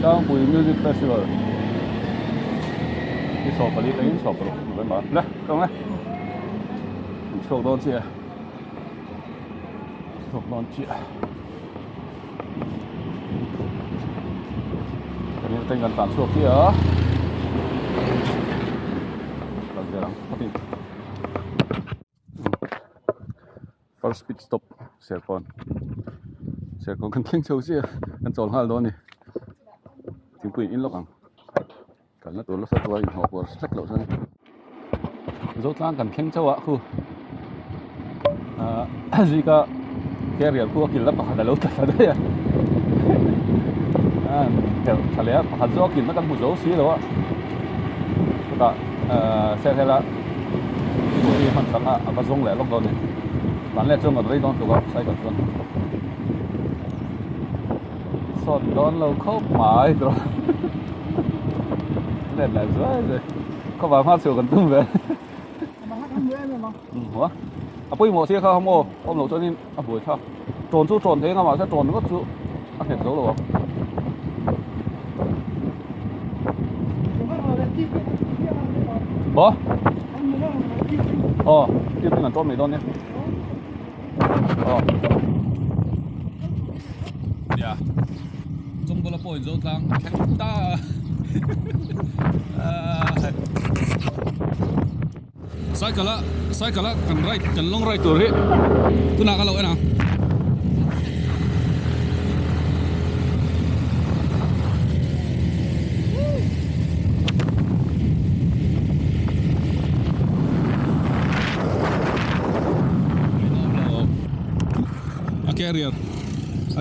Buangpui Music Festival đi sọp vào đi lấy sọp vào bên bạn đấy không đấy sọp đón chị sọp đón chị cái này tên gần tản sọp kia làm gì lắm first pit stop Sekhum kan kling châu chứ kan chọn hai đó nè tiếng quỷ in lốc à kan nó tổ lốc sát tuổi họ của sách lậu thôi rốt lang kan kling châu ạ khu gì cả cái riêng khu kia lấp cả lâu thật đấy theo thà lẽ hạt gió kia nó kan một dấu xí đâu ạ cả xe thế là cái phần sáng à và rong lẻ lốc đó nè bản lẽ trong ở đây đó tụi bạn sai cả luôn sọt đón lâu khóc mãi rồi lên lại rồi có vào phát sửa gần tung về hả à bây giờ xe không mua ông nội cho nên à buổi sao trồn chú trồn thế mà sẽ trồn nó chú à thiệt dấu rồi bố tiếp là trộn mấy đòn nhé dạ trong bữa bồi dâu thang khánh ta sai cả là cần long rai tuổi đấy tôi nào cái lỗi nào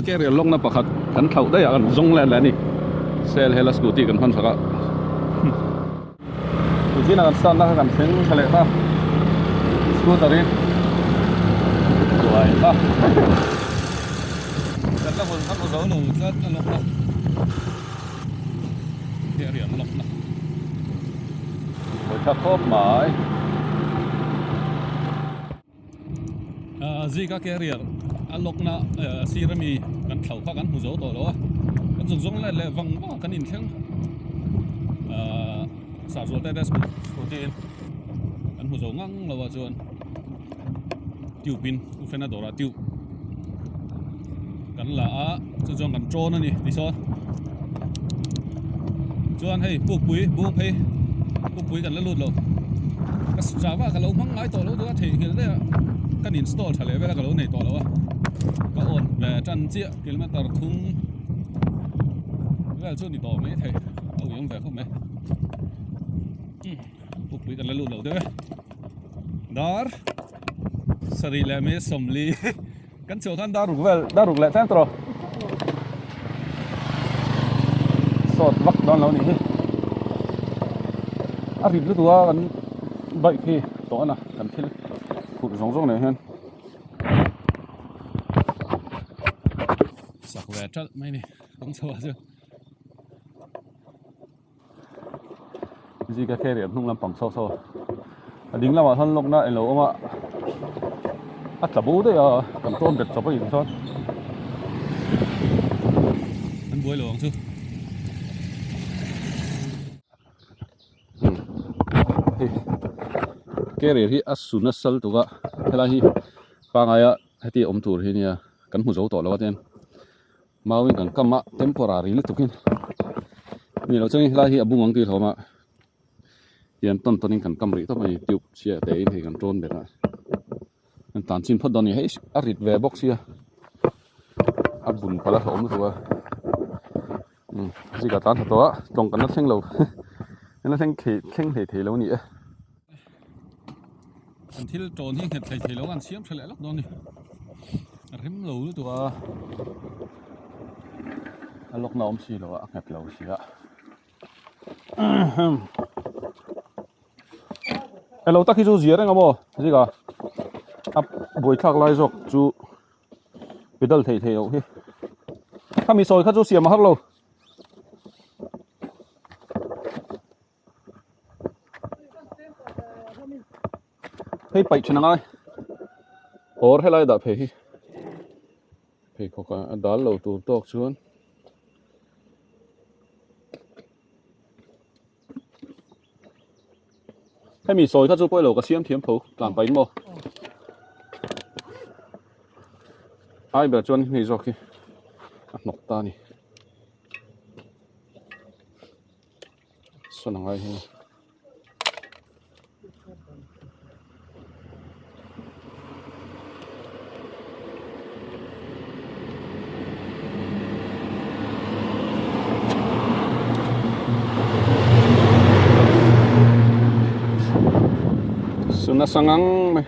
carrier long na pakhat kan thau dai an zong lan lani sel hela scooty kan phan saka ujina kan stand na kan theng khale ta scooter ri tuai ta kan la bon kan zo no zat na lok carrier lok na oi tha khop mai zika carrier alok na sirami kan thau kha kan huzo to lo kan zung le wang wa kan in theng sa zo ta scooty kan huzo ngang lo wa chuan tiu pin u fena dora tiu kan la a chu jong kan tron ani ti so chuan hei Buangpui kan la lut lo ka strava ka lo mang ngai to lo tu a thei hil de kan install thale vela ka lo nei to lo a có ổn về chân chia km thung cái là chỗ đi tỏ mấy thầy ông ấy về không mấy phục bị cần lấy lụt đầu thế đó sari là mấy sầm li cắn chiều than đa rục lại thế rồi sọt vắt đón lâu nè rịp lúc đó vẫn vậy khi đó là cần thiết phụ giống này hơn về chất mấy này không sao chứ gì cái khe điểm không làm bằng sâu đính là mà thân lúc này lâu mà chả bố đấy cầm tôm biệt chọc cái gì thôi ăn buổi luôn chứ cái này thì asun asal tu cả thế là hi ba ngày á thì ông chủ thì nè cắn một dấu tỏi lo tên Mausen kan kama temporary lu tukin ni lo chang la hi abung ang ti thoma yan ton tonin kan kamri to mai tube sia te in hi kan tron beta an tan chin phot don ni he arit ve box sia abun pala thom tu wa ji ka tan to tong kan na theng lo na theng the lo ni an thil tron hi the lo an siam thale lok don ni rim lo tu wa lok na xì lo a ngặt lâu xì ạ hello ta khi chú gì đấy ngắm mò gì cả buổi thạc lai dọc chú pedal thầy ok khăm mi soi khát chú xiêm mà hấp lâu hey bảy chân ngay or hay lai đã phải có cả đá lâu tụ tóc xuống ให้มีซอยถ้าจะป่วยเราก็เสียมเทียมเผาหลังไปมั้งไอ้แบบจวนนี่จอกกี้นกตานี่ส่วนอะไรเฮ้ยสุนัขสังไหม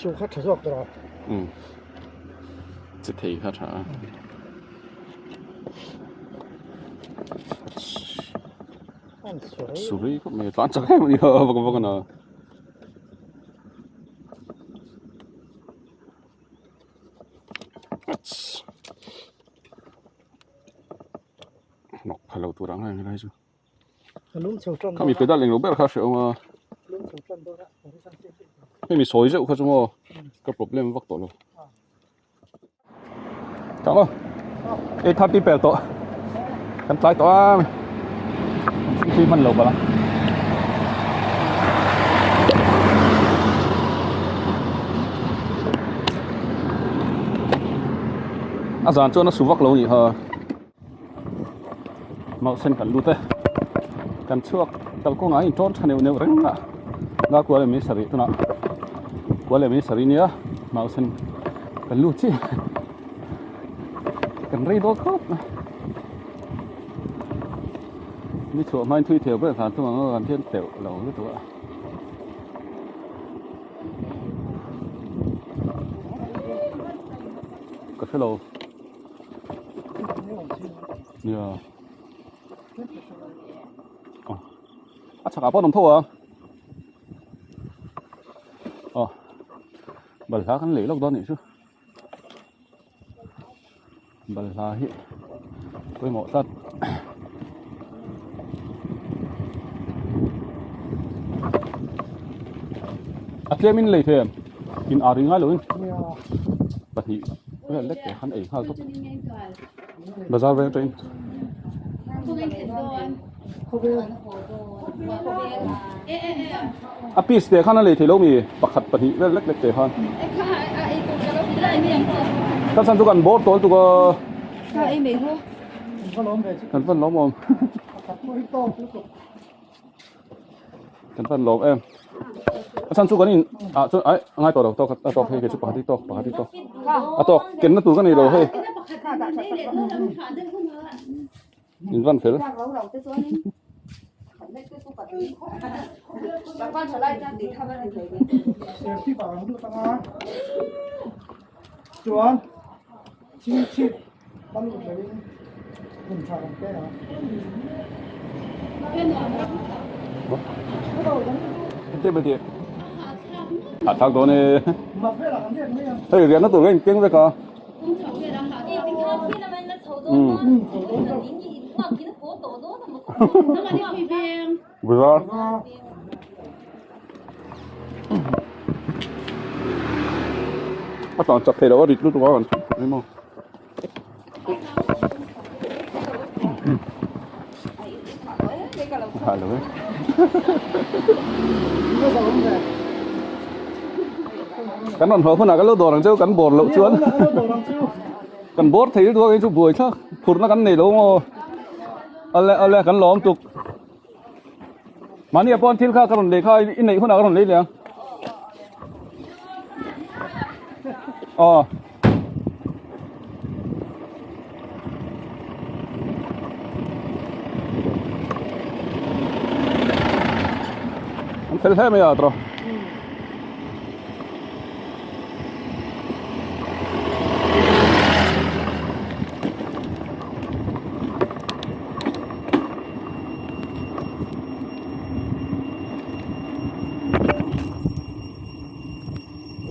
สูขัดถอดตัวจะเทข้าถาสุริก็ไม่ร้านจะให้มันเยอะบ้างนะนกพะโล้ตัวรังอะไรจูเขามีเป็นด้านเล็งลงแบบเขาเสียวมาไม่มีซอยเจ้าเขาจะมาก็ปรับเล่มวักตัวเลยจังวะทัดที่แปลตัวกันใต้ตัวที่มันหลบไปละอาจารย์จวนสุวักเรานี่ฮะมาเส้นกันดูเต้กันช่วงตะกุงไอ้โจนชาเนวเนวเร่งละน่ากลัวเลยมิสรีตัวน่ะกลัวเลยมิสรีเนี่ยมาเส้นกันลูที่กันรีดครับนี่ชัวร์ไม่ทุยเที่ยวเพื่อการตัวกันเที่ยวเที่ยวเราหรือตัวก็เที่ยวเราเนี่ยchắc áo đồng thô à? Bẩn lá khăn lấy lộc đó này chứ. Bẩn lá hiện, quay mỏ sắt. Kia mình lấy thêm, mình áo ngay luôn. Bẩn nhị, cái lết cái khăn ấy khá tốt. Bây giờ về trên. Piece เดี๋ยวข้างนั้นเลยที่เรามีปักขัดปะทิเล็กๆเดี๋ยวข้างถ้าฉันทุกคนโบสตัวตัวกันฟันล้อมกันฟันล้อมถ้าฉันทุกคนนี่ช่วยไอ้ง่ายต่อต่อให้เกี่ยวกับปักที่ต่อต่อเกินนั่นตัวกันนี่เราให้ยินวันเฟลbà con trở lại ra để thăm anh thấy xem khi bảo được tăng chuẩn chi tăng được đấy mình chọn cái nào tiếp bên kia thằng đó này thấy cái nó tụi lên tiếng với cả vừa rồi bắt đầu chặt thề đó đi lúc đó còn thấy không hả rồi cắn đòn hở phần nào cái lỗ đồ đằng trước cắn bột lỗ chuốn cắn bốt thấy đua cái chụp bùi chắc phụt nó cắn này đúng khôngอะไรกันล้อมตุกมาเนี่ยป้อนที่ข้ากระหล่ำเลยข้าอินไหนคนไหนกระหล่ำเลยเนี่ยอ๋อมันเฟลแท้ไม่อ่ะตรอ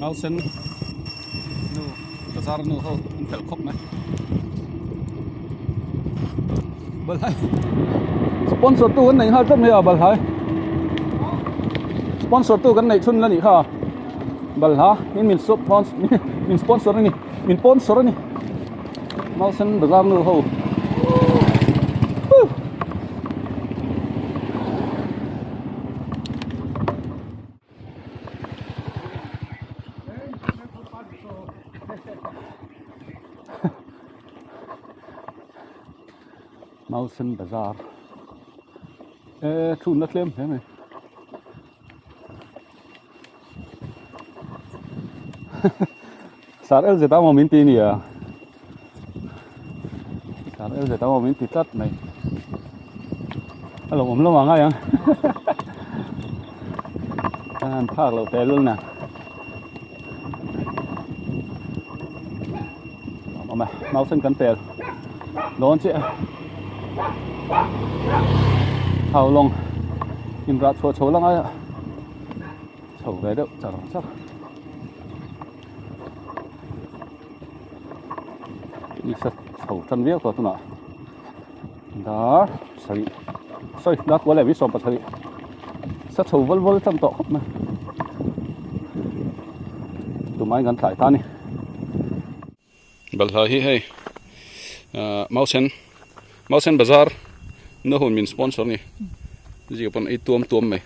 Mausen, nu, bazar nu ho, intel khop na. Bal hai. Sponsor tu kan nei ha tam ya bal hai. Sponsor tu kan nei chun la ni ha. Bal ha, min sponsor, min sponsor ni, min sponsor ni. Mausen bazar nu ho. Mausen Bazaar. Thu nó thêm thế này. Sát el giờ tao mau min tin à. Sát el giờ tao mau min tin tắt này. Alo, lo mà ngay à. Anh phác lâu té luôn nè. Mà Mausen cắn tè. Đón chị. Haulawng in ra chỗ lăng ấy. Chầu về đâu, chả chắc. Đi sẽ chầu chân viết của tôi nào. Đó, sorry, đã quá lại viết xong bật sorry. Sẽ chầu vân trong tổ khóc mà. Tụi máy ngắn lại ta nè. Bật là hi hay. Mausen Bazaar. Nó hồn mình sponsor nè. Gì còn ấy tuom mày.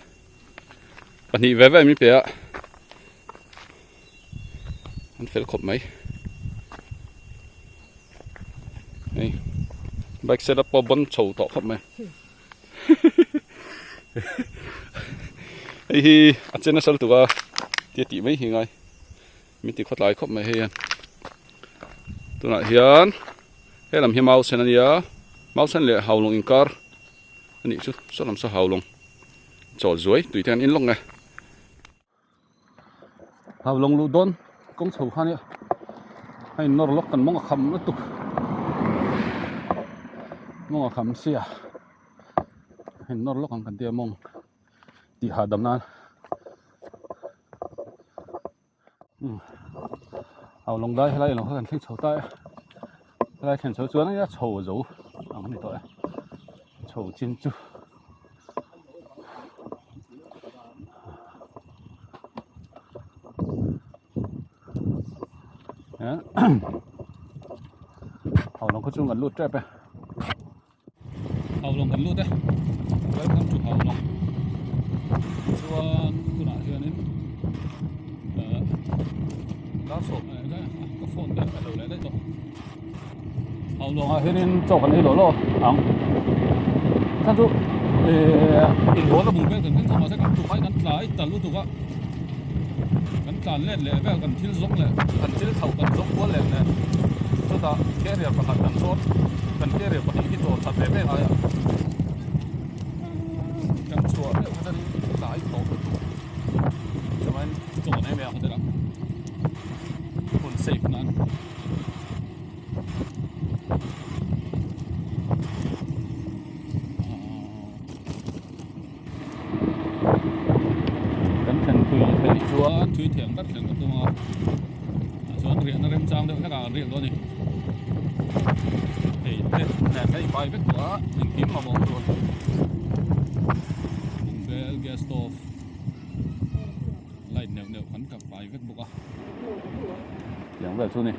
Bạn đi về mi bẻ. Anh phải khóc mấy. Này. Bike setup bao bắn chầu tọ khóc mày. Ấy hi, anh trên nó sẵn tụi tiết tị mấy hi ngay. Mình tị khóc lại khóc mày hi. Tụi nãy hiền. Hay làm hi Mausen anh nhá. Mausen lệ Haulawng in car. Anh chút số làm sao Haulawng trò dưới tùy theo in lông này Haulawng lu don công sầu khan nhá hay nor lok cần mong khăm nó tục mong khăm xia hay nor lok cần tiêm mong tỉ hà đầm nan Haulawng đây hay là nó cần thích sầu tay đây thèn sầu chuối nó sầu dấu cái này tội sầu chín chu Haulawng có chung gần lút trap à Haulawng gần lút đấy welcome to Haulawng chuan tu na hian in lá sổ này cái có phone cái phải đầu lại đấy rồi Haulawng hian in chọc gần đi lỗ ỏngท่านทุกอินโดระบุเวกันขึ้นเข้ามาสักกันถูกไหมกันหลายแต่รู้ถูกว่ากันการเล่นเลยแบบกันทิ้งซกเลยกันทิ้งเข่ากันซกหัวเลยเนี่ยสุดท้ายแค่เรียกประกันกันโซดกันแค่เรียกประกันที่โซดสัตว์เลี้ยงอะไรกันชัวร์เนี่ยท่านหลายโตใช่ไหมโจทย์ให้แม่เขาได้ละคนเซฟนั้นThui thiện đất thiện của tôi mà số riêng nó đem sang được các riêng đó đi thì nè cái bài viết của mình kiếm mà một rồi cái gas stove lại nèo hắn cặp bài viết buộc à dạng về xuống đi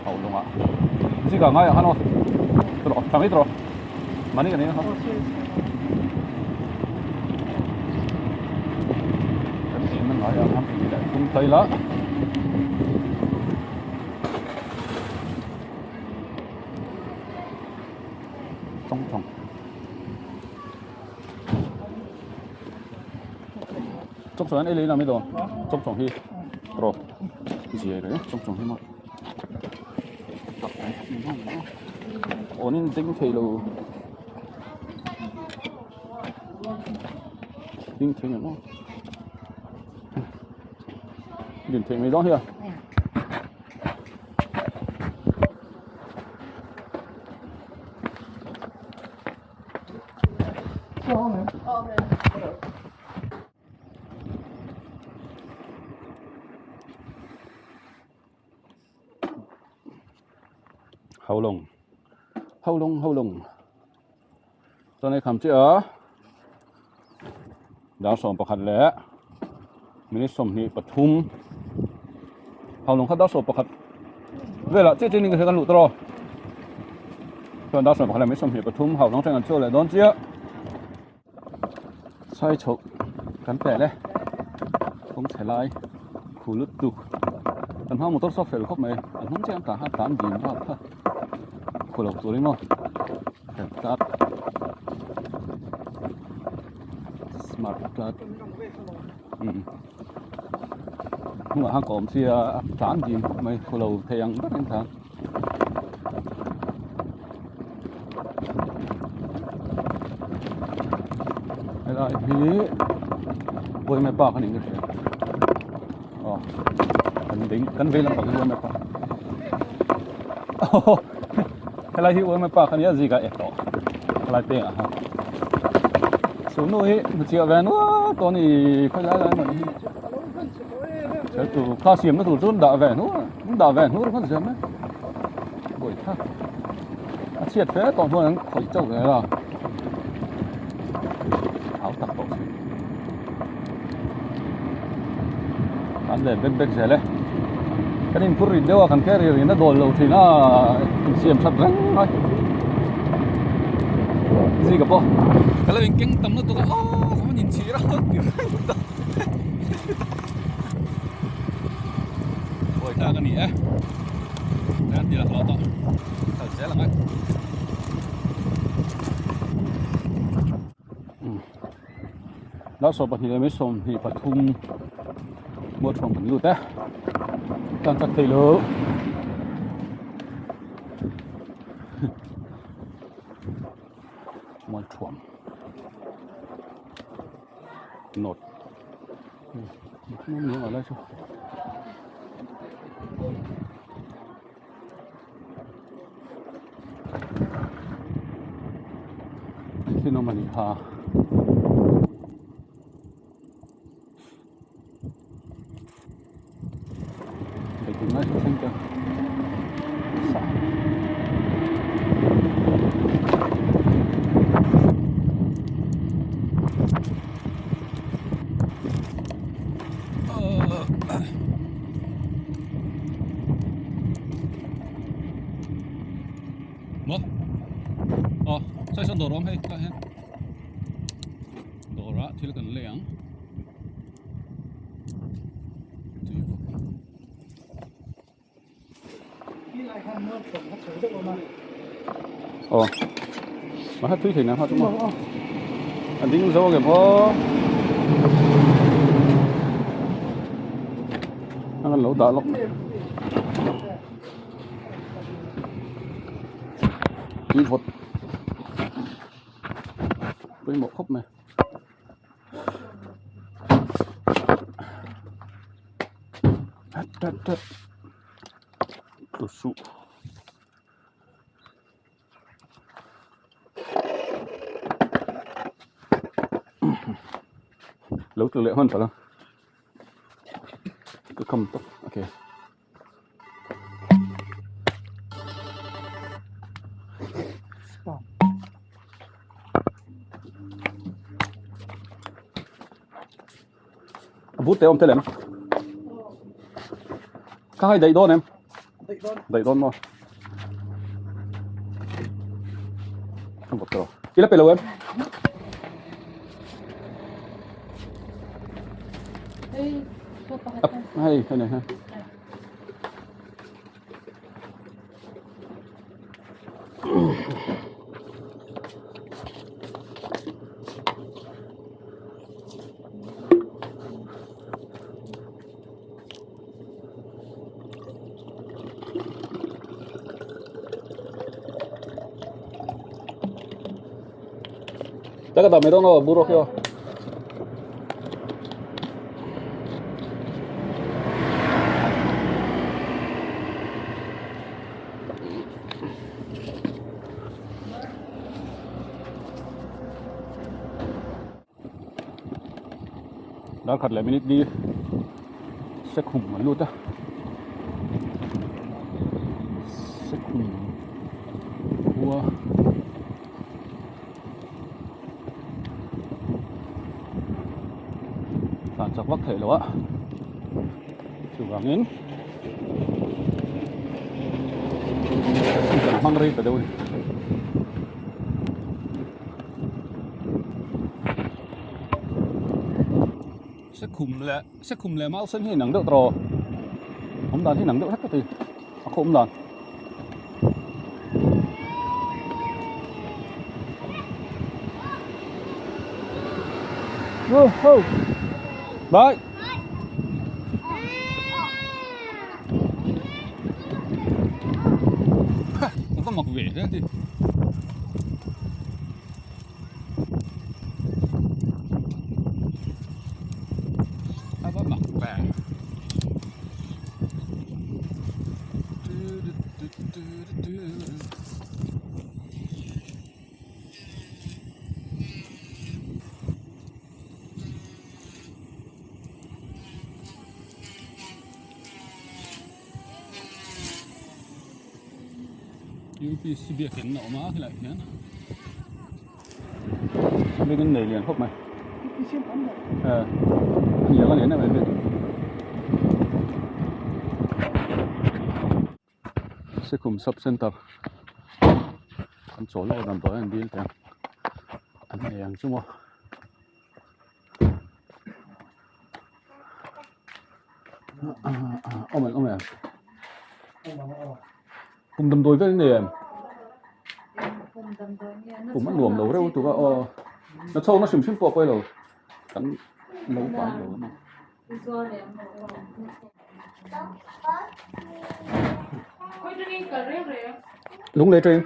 Haulawng ạ gì cả ngay à hắn ơi rồi thằng ấy rồi mà cái này nó nói là không cũng thấy đó trong số anh ấy làm mấy đồ trong hi rồi gì đấy trong hi mà ổn định tính thì luôn tính thì nó nhìn thấy mấy đó here Haulawngตอนนี้คำเจ้าดาวสองประคันแล้วมินิสมนี่ปทุมHaulawngเขาดาวสองประคันเวลาเจ๊นี่ก็ใช้กันหลุดตลอดตอนดาวสองประคันมินิสมนี่ปทุมHaulawngใช้กันช่วยเลยโดนเจี๊ยใช้ฉกกันแต่เลยคงใช้ลายขู่ลุดดุ tận hoa một tốt so phải khóc mày anh không xem cả hai tám gì mà khổ lộc rồi đấy mà card smart card nhưng mà hàng còm xia tám gì mày khổ lộc thầy ăn rất nhanh thang lại thì vui mày bạc cái này cái kan về làm bằng vui mày bạc cái này thì vui mày bạc cái này gì cả ép đó cái này tiền à số nôi một triệu về nữa còn thì phải lại mà đi cái tủ cao xiêm nó tủ run đào về nữa nó còn gì nữa buổi khác triệt phế còn hơn khỏi châu này là áo tặc bộ anh để bên xe đấy cái này puri dewa kan carrier ini dol lo thì nó xiêm sắt rắn thôi gì cả po cái là mình kinh tâm nó tụi có nhìn chỉ đó ôi ta cái này á đấy thì là lo to thật sẽ là ngay đó số bậc này mới xong thì phải thung một phòng mình luôn đấy càng chặt cây lớn Mualthuam nốt không nhớ ở đây chưa khi nó mà đi hà để chúng nó sẽ cho xảใส่ส่วนตัวร้อมให้ก็เห็นตัวระที่เรากันเลี้ยงอ๋อมาให้ทุยถึงนะพ่อจุ๊บอันนี้มันโซ่เก็บพ่ออันนั้นหลูตาล็อกกินหดvới một khúc này tụt sụ lâu từ lệ hơn phải không cứ cầm tóc ok bút téo ông thế lắm các hai đầy đôn em đầy đôn mà không bật rồi ít lắm em hay này ha Taga dame dono burro kyo. Đã khát lại minute đi Sekhum mà luôn ta Sekhum Hua phản chọc bắc thể rồi á chủ vàng yến không cần mang đi ở đâu Sekhum là Mausen hay nắng đậu trò không đàn thì nắng đỡ hết cái gì, không đàn. Đấy. Nó có mặc vẻ thế thì. Nó có mặc vẻ. UPC biệt hiện nổ má thì lại nhá. Bên cái này liền khóc mày. Nhiều cái liền này mày biết. Sekhum Subcenter. Anh chỗ lo làm tối anh đi tiền. Anh này ăn chung không? Ôm mày. Cùng đầm đôi với này em. Cùng mắt luồng đầu đâu tụi nó nó sâu nó xìm phụt quay rồi. Cắn lâu quá rồi mà. Lunglei trên.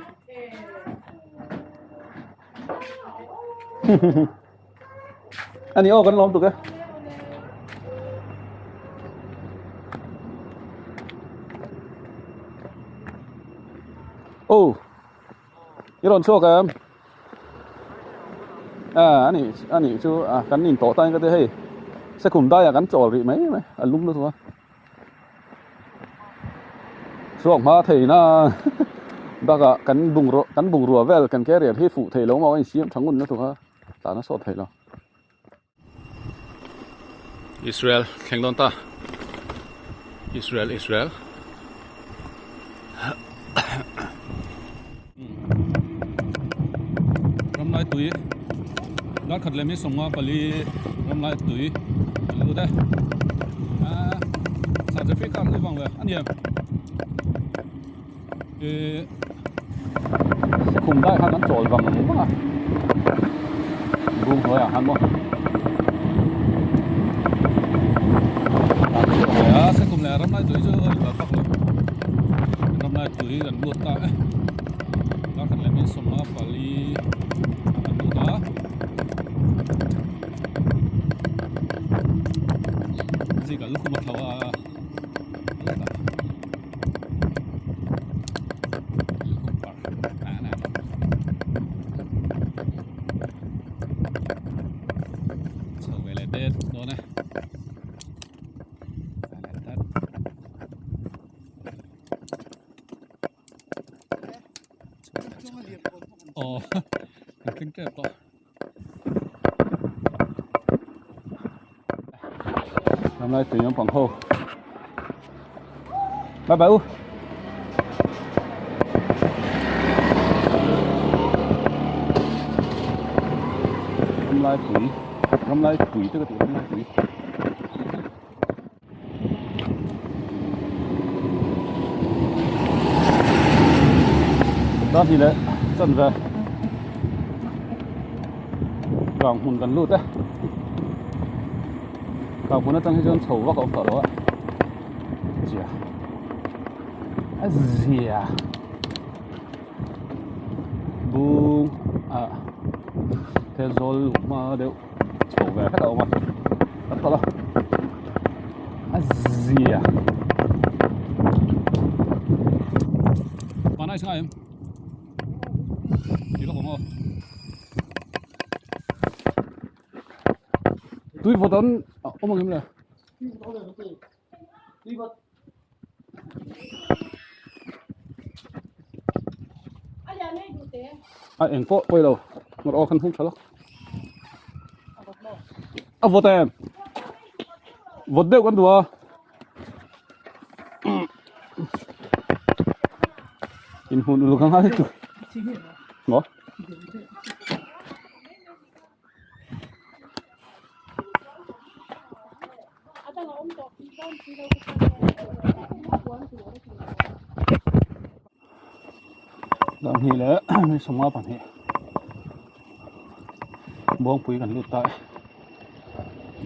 Anh ấy cắn lom tụi cái. 이런 추억감. 아니 저 간닌 또 따니까 돼. Sekhum đai gắn trò bị mấy mày, lúng nữa thôi. Xuống mà thầy na, đã cả cắn bùng rùa về cắn cái rệt hết phụ thầy lâu mà anh xiêm thắng nguồn nữa thôi. Ta nó sốt thầy rồi. Israel, khen đón ta. Israel. Ramlaitui, đã khát lên mấy sông mà bali Ramlaitui, lưu đấy. Saoจะฟิกกันเลยบ้างเว้ยอันนี้คุมได้ท่านั้นโจลวังหรือเปล่ารุงเลยฮันบ่SekhumเลยRamlaituiเจอแบบพักเลยRamlaituiกันบวชตาแล้วกันเลยมีสมมาปาลีกันดูตาสิกันลูกมาเท่าkinh tế to. Hôm nay tụi nhóm phòng hồ. Bye bye. Ramlaitui tức là tụi Ramlaitui. Đó thì đấy, dần về. Kanghmun kan lut Kanghmun nó trong cái chầu vác ông thở đó ạ. Zia. Buông Thenzawl mà đều chầu về hết đâu mà. Thật to lắm. Zia. Bạn này sao em? Đi đâu không? Tôi vào đón ông em là đi vào em có quay đầu một ô khăn không sao lắm vô tem vô đều con đùa in hồn luôn không hết rồi ngó Đang hi lẽ mới sống qua bản hệ Buangpuiกันluดtại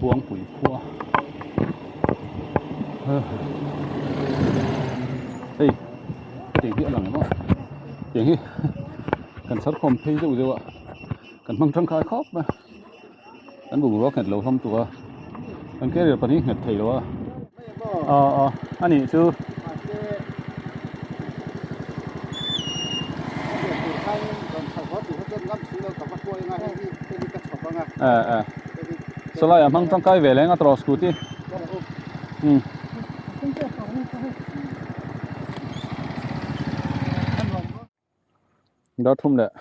Buangpui qua đây tiếng kia là mấy tiếng hi cần sát không thấy dụ dụ ạ cần mang trăng khai khóc mà cần bù rót hệt lâu không tụi cần cái điều phầnนี้hệt thầy đó anh ấy chứ sau lại mang trăng khai về lấy ngắt rồi scooty đó thùng đấy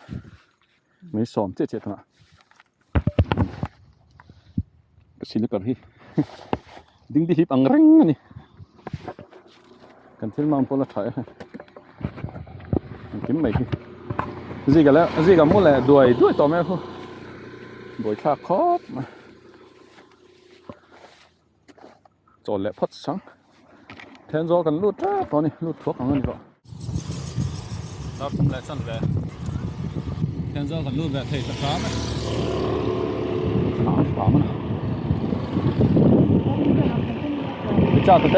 mấy xóm chết chết mà xin được rồi đinh đi hip ăn răng này cần thêm mang pola thay kiếm mày gì cả lẽ gì cả mua lẽ đuổi tao mẹ không đuổi cha khóc mà cho lẽ phát sáng Thenzawl cần lút ra tao này lút thuốc ăn rồi đó cũng lại sẵn về Thenzawl cần lút về thầy tất cả mà khá mà chào tụi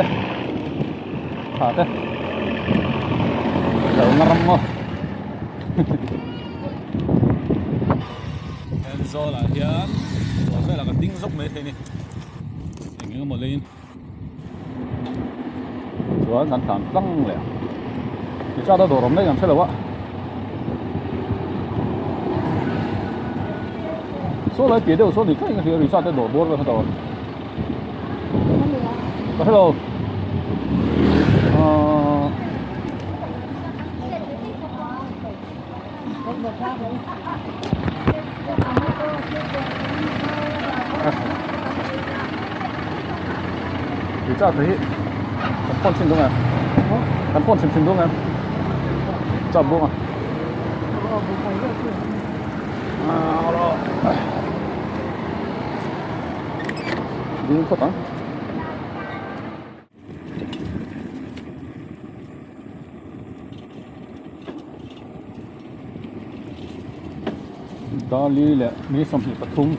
thả thế đậu ngâm mà Thenzawl là hiện có vẻ là cái tiếng dốc mấy thế này hình như một lên chúa ngắn thẳng tăng lẻ thì sao đó đổ rộng đấy làm sao là vậy số lại biệt đâu số thì cái gì sao tới đổ bố rồi thôi hello thì sao thấy con xin đúng không em con xin đúng em chọn buông đi có tao đó lý lẽ mấy sòng thì bắt thùng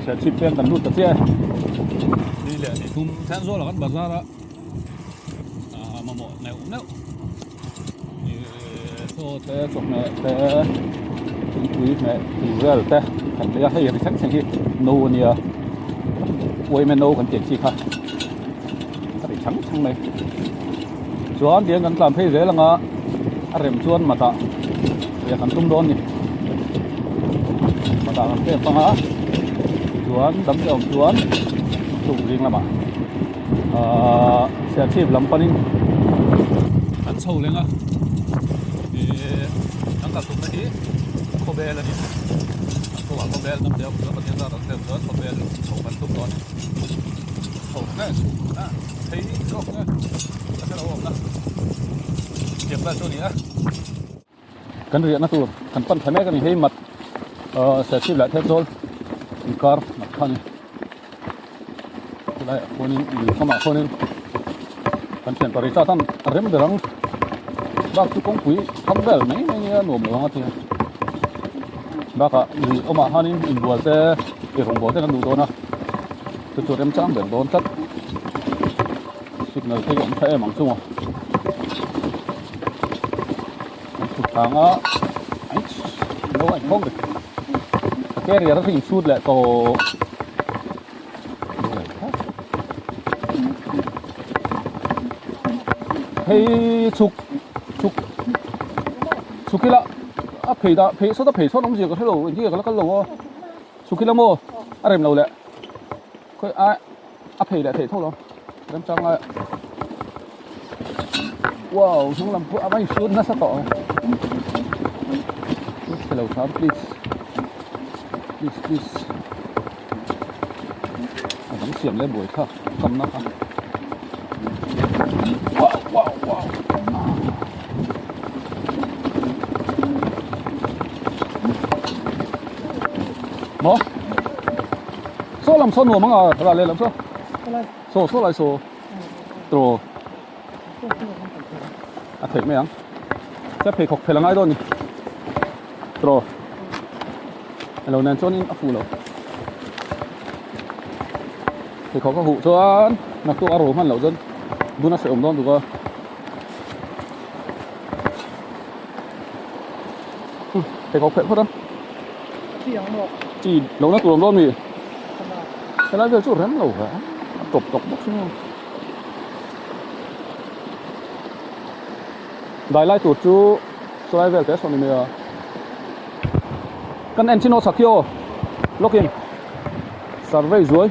sẽ chip bên tận lút tận xe lý lẽ thì thùng Thenzawl là con bờ ra đó mà mọi này cũng nấu số thế chụp này thế quý này thì giờ thế thành ra hay là sáng sáng nô nia quay men nô còn tiền chi khác cái trắng trắng này chuan tiếng gần làm thế dễ là ngã rem chuan mà ta ya kan tum don ni mà ta làm thế bằng á chuan đấm cái ông chuan tụng riêng là mà sẽ chìm lắm panin ăn sâu lên á thì ăn cả tụng này Khawbel là đi cô bảo Khawbel năm đeo nữa mà tiền ra đằng đeo Khawbel sâu bắn tụng đó sâu này thấy rõ nghe cái đầu đó kiểm tra chỗ này á cần riêng nó tụ cần phân phải mấy cái này hay mặt sẽ chìm lại Thenzawl car mặt khăn lại phone in không mà phone in cần chuyển tới cho thằng rem được không bác chú công quý Khawbel mấy nổ một ngon thì bác ạ vì ông mà han in bùa thế để không bùa thế nó đủ đâu nè từ chỗ em trang biển đón chất xịt này thấy cũng thấy mỏng chung à chụp tháng á anh đâu anh không được cái này nó thì shoot lại tổ hey chụp cái là phải đã phải số nóng gì có thay đổi gì cái lồng chụp cái lồng mồ em lâu lẹ cái phải lại thể thôi rồi em trang lại wow chúng làm phụ anh shoot nó sao tỏ hello sir please đóng xiềng lên buổi thở cầm nó wow mo số làm số nổ mang à là lên làm số lại số trồ thấy mấy anh จะเพลขกเพลงไอ้โดนนี่ตรอเราแนนโซนนี่อัฟูเราเพลขกก็หูชวนนักตัวอารมณ์มันเราจนบุญนักเสอมโดนถูกก็เพลขกเพลพอด ที่ยังบอก จีเรานักตัวโดนมี ขนาด แต่ละเรื่องชุดนั้นเราฮะตบบ็อกซ์นี่ได้ไล่ตัวจูสไลเวลเทสโซนี่เมียกันเอ็นชิโนสักโยล็อกอินซาร์เวย์ด้วย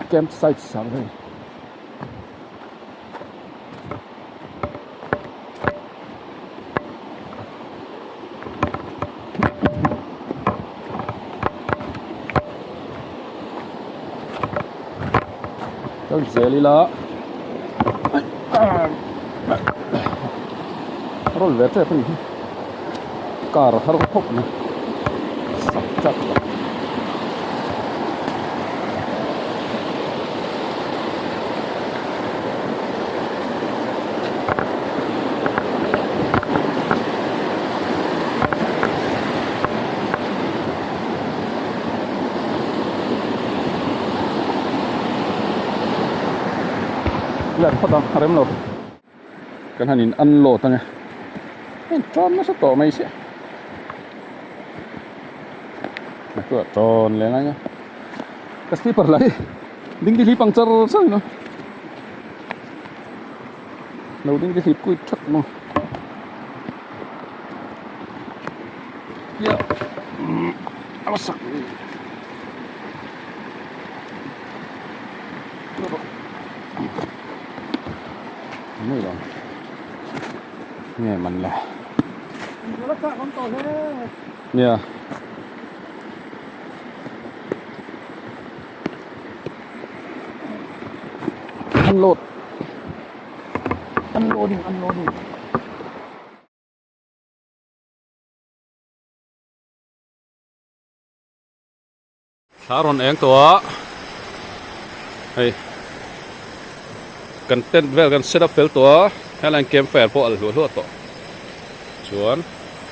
แคมป์ไซต์ซาร์เวย์เจ้าเจลีละรถเวทเป็นการฮาร์ดท็อปนะสับจับเลือดเขาต้องเริ่มโหลดกันหันอินอันโหลดตั้งไงจอนไม่ใช่ต่อไม่ใช่ตัวจอนเลยนะเนี่ยก็สติปเลยดิ้งที่ลิปังเจอร์ใช่เนาะเราดิ้งที่ลิปกุยชัดเนาะเยอะเอาสักไม่หรอกเนี่ยมันแหละรักษาความต่อเลย เนี่ยอันโหลดดิ้งสารอนเองตัวเฮ้ยกันเต้นเวลกันเซตอัพเฟลตัวให้แรงเกมแฟร์พออะไรหัวต่อชวน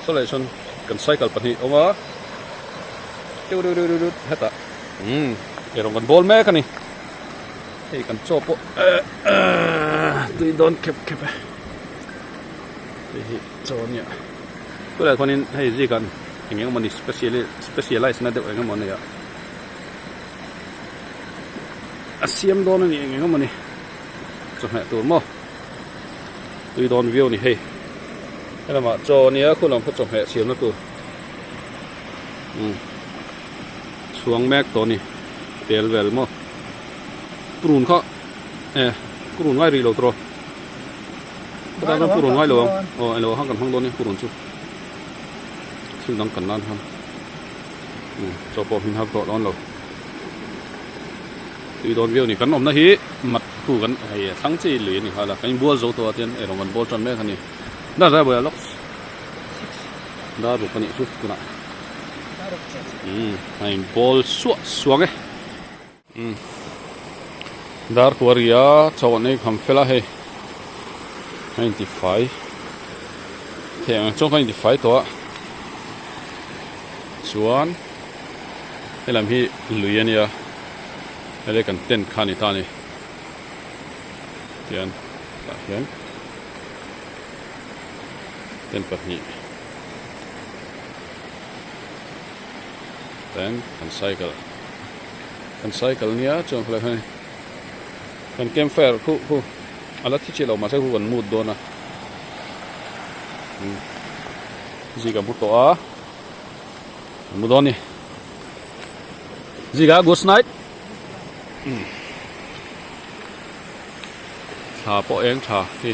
สไลด์ชนกันไซค์ปันนี้ออกมาดูเฮ้ตาเดี๋ยวเรากันบอลแม่กันนี่ให้กันโชว์ปะตีโดนเก็บไปที่โจเนี่ยก็เลยคนนี้ให้จีกันอย่างเงี้ยมันนี่specialize นะเด็กอย่างเงี้ยมันเนี่ยอาเซียมโดนนี่อย่างเงี้ยมันนี่จะแม่ตัวมั้งตีโดนวิวนี่เฮ้ให้เรามาโจเนี่ยคุณลองพูดจบแม่เสียมนะตัวช่วงแม็กตัวนี้เตลเวลมั้งกรุนเขากรุนไว้รีโหลดตัวก็ได้กรุนไว้หรอโอ้ไอ้เราห้างกันห้างโดนนี่กรุนชุบซึ่งต้องกันนั่นครับจบพอพิมพ์ทับต่อร้อนเราตีโดนวิวนี่กันอมนะฮีมัดคู่กันไอ้ทั้งที่เหลือนี่เขาละกันบัวโจตัวเตียนไอ้เรามันบัวจนแม่คันนี้น่าจะบัวล็อกได้บุกคันนี้ชุบกูนะไอ้บอลสวงดาร์กวอริอาชาวนี้คำเฟล่าเฮ95เที่ยงช่วง95ตัวส่วนเฮลัมฮีลุยเนี่ยเฮเลกันเต้นขานิตานี่เตียนตาเห็นเต้นแบบนี้เต้นกันไซเคิลเนี่ยช่วงอะไรให้กันเกมแฟร์คู่อะไรที่เรามาใช้คู่กันมูดโดนนะจีกับบุตรมูดโดนนี่จีกับกูสไนท์ชาปอเองชาที่